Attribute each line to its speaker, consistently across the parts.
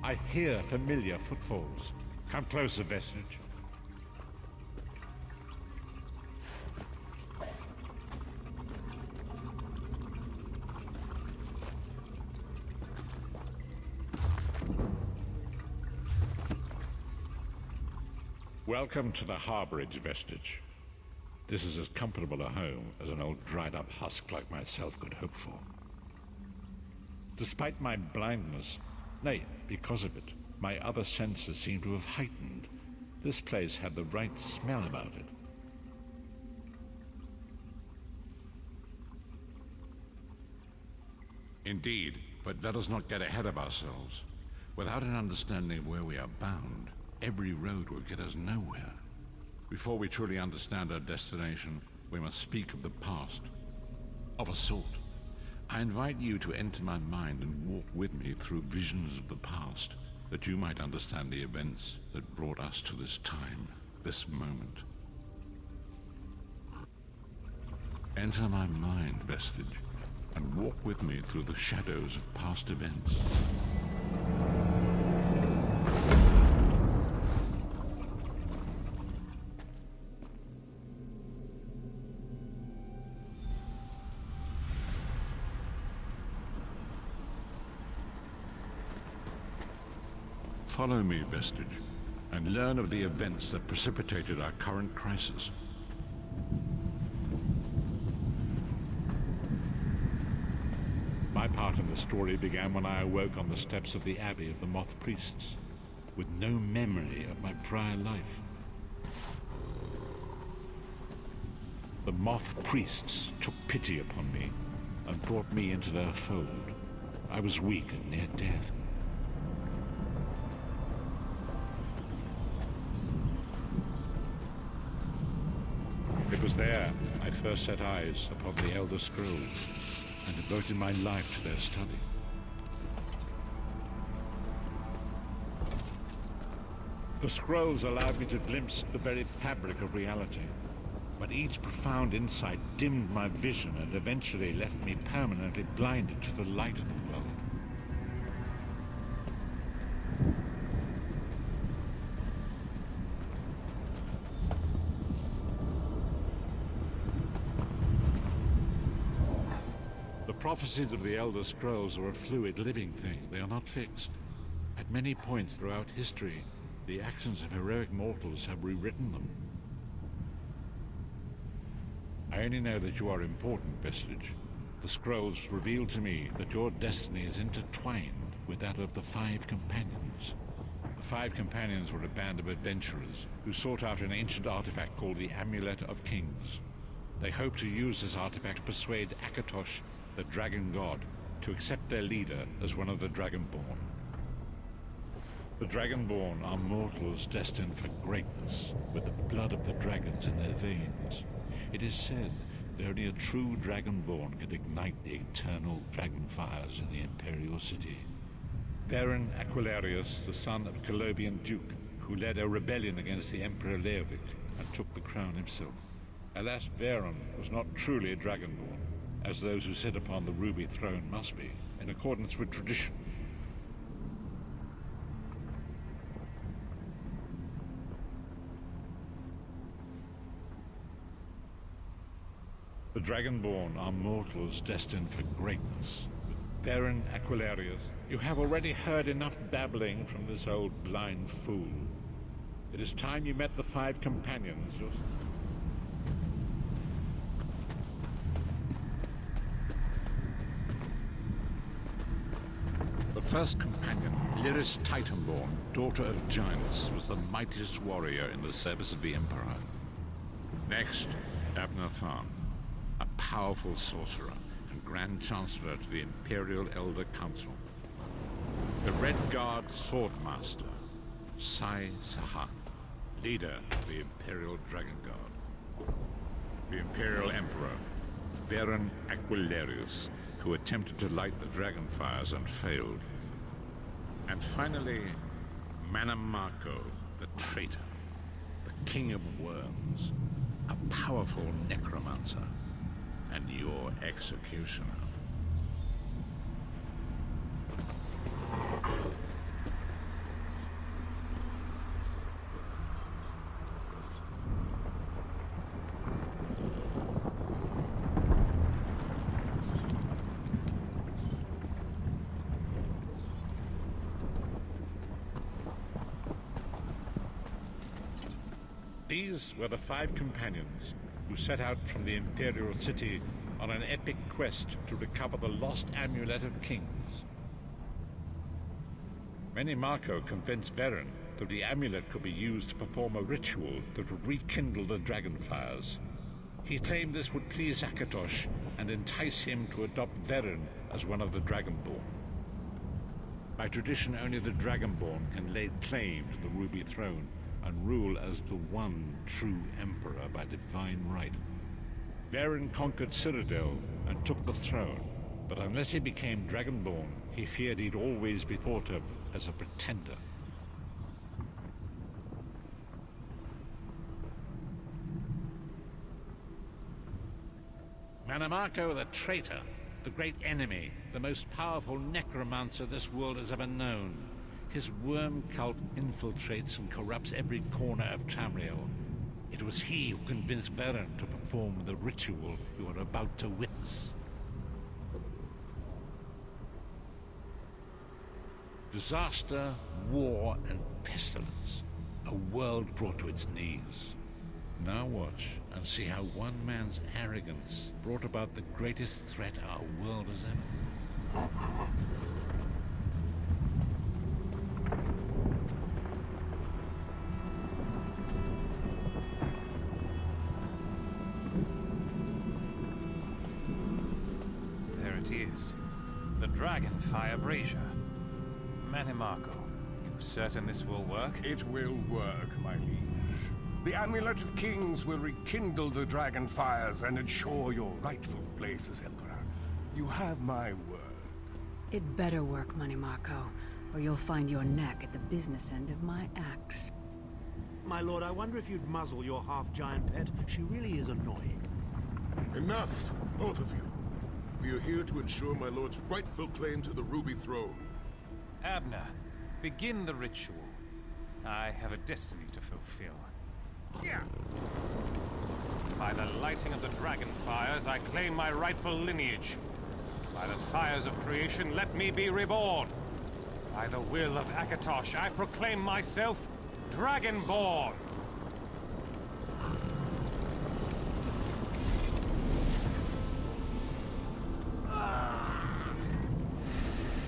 Speaker 1: I hear familiar footfalls. Come closer, Vestige. Welcome to the harborage, Vestige. This is as comfortable a home as an old dried-up husk like myself could hope for. Despite my blindness, nay, because of it, my other senses seem to have heightened. This place had the right smell about it. Indeed, but let us not get ahead of ourselves. Without an understanding of where we are bound, every road will get us nowhere. Before we truly understand our destination, we must speak of the past. Of a sort. I invite you to enter my mind and walk with me through visions of the past, that you might understand the events that brought us to this time, this moment. Enter my mind, Vestige, and walk with me through the shadows of past events. Follow me, Vestige, and learn of the events that precipitated our current crisis. My part in the story began when I awoke on the steps of the Abbey of the Moth Priests, with no memory of my prior life. The Moth Priests took pity upon me and brought me into their fold. I was weak and near death. It was there I first set eyes upon the Elder Scrolls and devoted my life to their study. The scrolls allowed me to glimpse the very fabric of reality, but each profound insight dimmed my vision and eventually left me permanently blinded to the light of the world. The prophecies of the Elder Scrolls are a fluid, living thing. They are not fixed. At many points throughout history, the actions of heroic mortals have rewritten them. I only know that you are important, Vestige. The scrolls reveal to me that your destiny is intertwined with that of the Five Companions. The Five Companions were a band of adventurers who sought out an ancient artifact called the Amulet of Kings. They hoped to use this artifact to persuade Akatosh, the Dragon God, to accept their leader as one of the Dragonborn. The Dragonborn are mortals destined for greatness, with the blood of the dragons in their veins. It is said that only a true Dragonborn can ignite the eternal dragon fires in the Imperial City. Baron Aquilarius, the son of a Colovian duke, who led a rebellion against the Emperor Leovic and took the crown himself. Alas, Baron was not truly a Dragonborn, as those who sit upon the ruby throne must be, in accordance with tradition. The Dragonborn are mortals destined for greatness. Baron Aquilarius, you have already heard enough babbling from this old blind fool. It is time you met the Five Companions. The first companion, Lyris Titanborn, daughter of giants, was the mightiest warrior in the service of the Emperor. Next, Abner Tharn, a powerful sorcerer and Grand Chancellor to the Imperial Elder Council. The Red Guard Swordmaster, Sai Sahan, leader of the Imperial Dragon Guard. The Imperial Emperor, Baron Aquilarius, who attempted to light the dragon fires and failed. And finally, Manamako, the traitor, the King of Worms, a powerful necromancer, and your executioner. These were the 5 companions who set out from the Imperial City on an epic quest to recover the lost Amulet of Kings. Menimarco convinced Veren that the amulet could be used to perform a ritual that would rekindle the dragonfires. He claimed this would please Akatosh and entice him to adopt Veren as one of the Dragonborn. By tradition, only the Dragonborn can lay claim to the Ruby Throne and rule as the one true Emperor by divine right. Veren conquered Cyrodiil and took the throne, but unless he became Dragonborn, he feared he'd always be thought of as a pretender. Menimarco the traitor, the great enemy, the most powerful necromancer this world has ever known. His worm cult infiltrates and corrupts every corner of Tamriel. It was he who convinced Veren to perform the ritual you are about to witness. Disaster, war, and pestilence. A world brought to its knees. Now watch and see how one man's arrogance brought about the greatest threat our world has ever.
Speaker 2: There it is. The Dragonfire Brazier. Menimarco, you certain this will work?
Speaker 3: It will work, my liege. The Amulet of Kings will rekindle the dragon fires and ensure your rightful place as Emperor. You have my word.
Speaker 4: It better work, Menimarco, or you'll find your neck at the business end of my axe.
Speaker 5: My lord, I wonder if you'd muzzle your half-giant pet. She really is annoying.
Speaker 6: Enough, both of you. We are here to ensure my lord's rightful claim to the Ruby Throne.
Speaker 2: Abner, begin the ritual. I have a destiny to fulfill.
Speaker 3: Yeah.
Speaker 2: By the lighting of the dragon fires, I claim my rightful lineage. By the fires of creation, let me be reborn. By the will of Akatosh, I proclaim myself Dragonborn.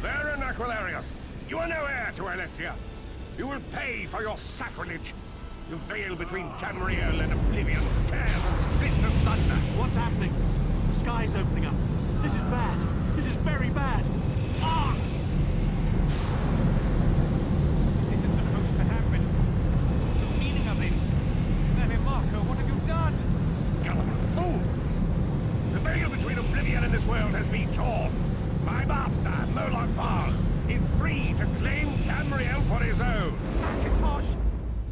Speaker 3: Veren Aquilarius, you are no heir to Alessia. You will pay for your sacrilege. The veil between Tamriel and Oblivion tears and splits asunder.
Speaker 5: What's happening? The sky's opening up. This is bad. This is very bad. Ah!
Speaker 2: This isn't supposed to happen. What's the meaning of this? Menimarco, what have you done?
Speaker 3: Gullible fools! The veil between Oblivion and this world has been torn. My master, Moloch Baal, is free to claim Tamriel for his own.
Speaker 2: Akatosh,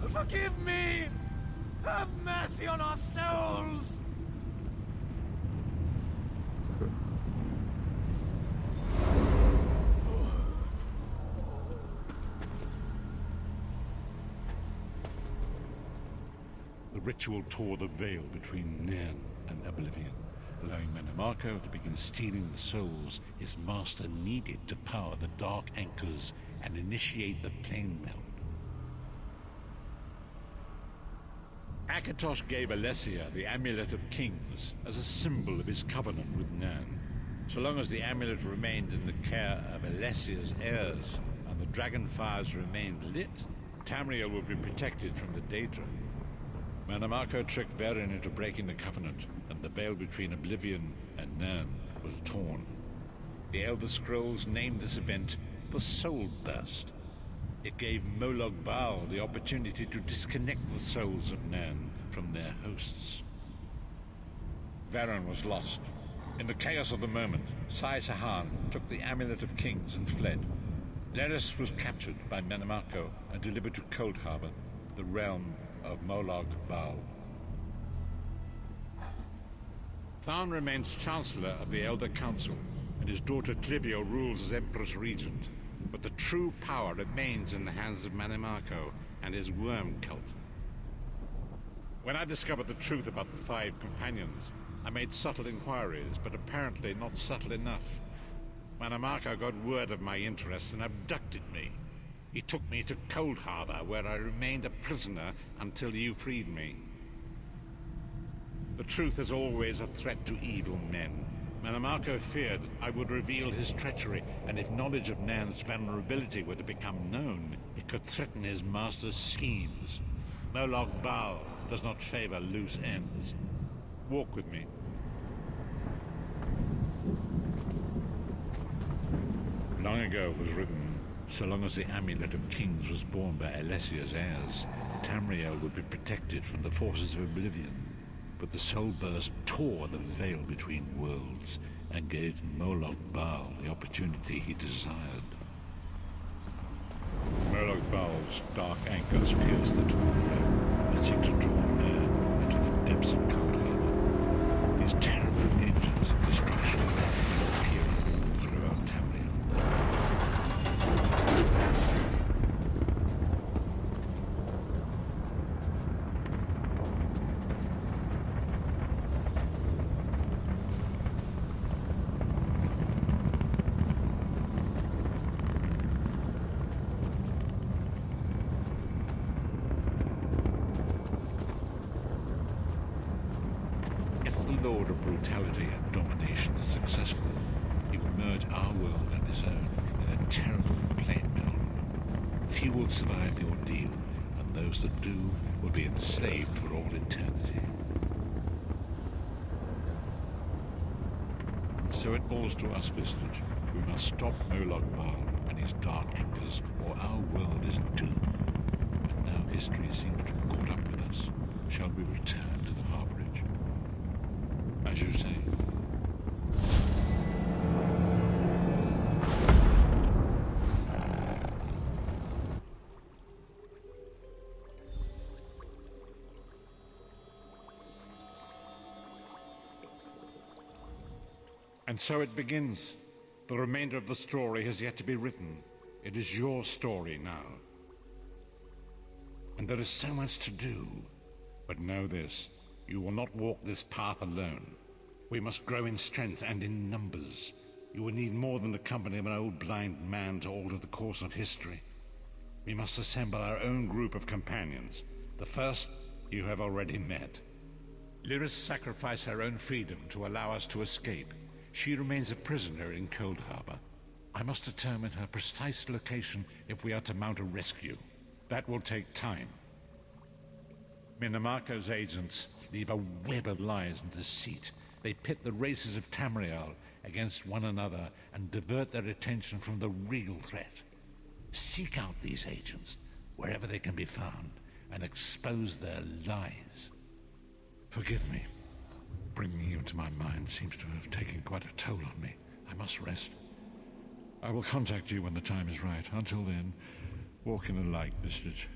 Speaker 2: forgive me! Have mercy on our souls!
Speaker 1: The ritual tore the veil between Nairn and Oblivion, allowing Menimarco to begin stealing the souls his master needed to power the dark anchors and initiate the plane melt. Akatosh gave Alessia the Amulet of Kings as a symbol of his covenant with Nairn. So long as the amulet remained in the care of Alessia's heirs and the dragon fires remained lit, Tamriel would be protected from the Daedra. Menimarco tricked Veren into breaking the covenant, and the veil between Oblivion and Nairn was torn. The Elder Scrolls named this event the Soul Burst. It gave Moloch Baal the opportunity to disconnect the souls of Nairn from their hosts. Veren was lost. In the chaos of the moment, Sai Sahan took the Amulet of Kings and fled. Leris was captured by Menimarco and delivered to Cold Harbor, the realm of Moloch Baal. Tharn remains Chancellor of the Elder Council, and his daughter Clivio rules as Empress Regent. But the true power remains in the hands of Menimarco and his worm cult. When I discovered the truth about the 5 companions, I made subtle inquiries, but apparently not subtle enough. Menimarco got word of my interests and abducted me. He took me to Cold Harbor, where I remained a prisoner until you freed me. truth is always a threat to evil men. Manimarco feared I would reveal his treachery, and if knowledge of Nan's vulnerability were to become known, it could threaten his master's schemes. Molag Bal does not favor loose ends. Walk with me. Long ago it was written, so long as the Amulet of Kings was borne by Alessia's heirs, Tamriel would be protected from the forces of oblivion. But the soul burst tore the veil between worlds and gave Molag Bal the opportunity he desired. Molag Bal's dark anchors pierced the torn veil and seemed to draw man into the depths of Cold Harbor. These terrible engines of destruction appeared throughout Tamriel. Lord of brutality and domination is successful, he will merge our world and his own in a terrible plain meld. Few will survive the ordeal, and those that do will be enslaved for all eternity. So it falls to us, Vestige. We must stop Molag Bal and his dark anchors, or our world is doomed. And now history seems to have caught up with us. Shall we return to the harborage? As you say. And so it begins. The remainder of the story has yet to be written. It is your story now. And there is so much to do. But know this. You will not walk this path alone. We must grow in strength and in numbers. You will need more than the company of an old blind man to alter the course of history. We must assemble our own group of companions. The first you have already met. Lyris sacrificed her own freedom to allow us to escape. She remains a prisoner in Cold Harbor. I must determine her precise location if we are to mount a rescue. That will take time. Minimarco's agents leave a web of lies and deceit. They pit the races of Tamriel against one another and divert their attention from the real threat. Seek out these agents, wherever they can be found, and expose their lies. Forgive me. Bringing you to my mind seems to have taken quite a toll on me. I must rest. I will contact you when the time is right. Until then, walk in the light, Vestige.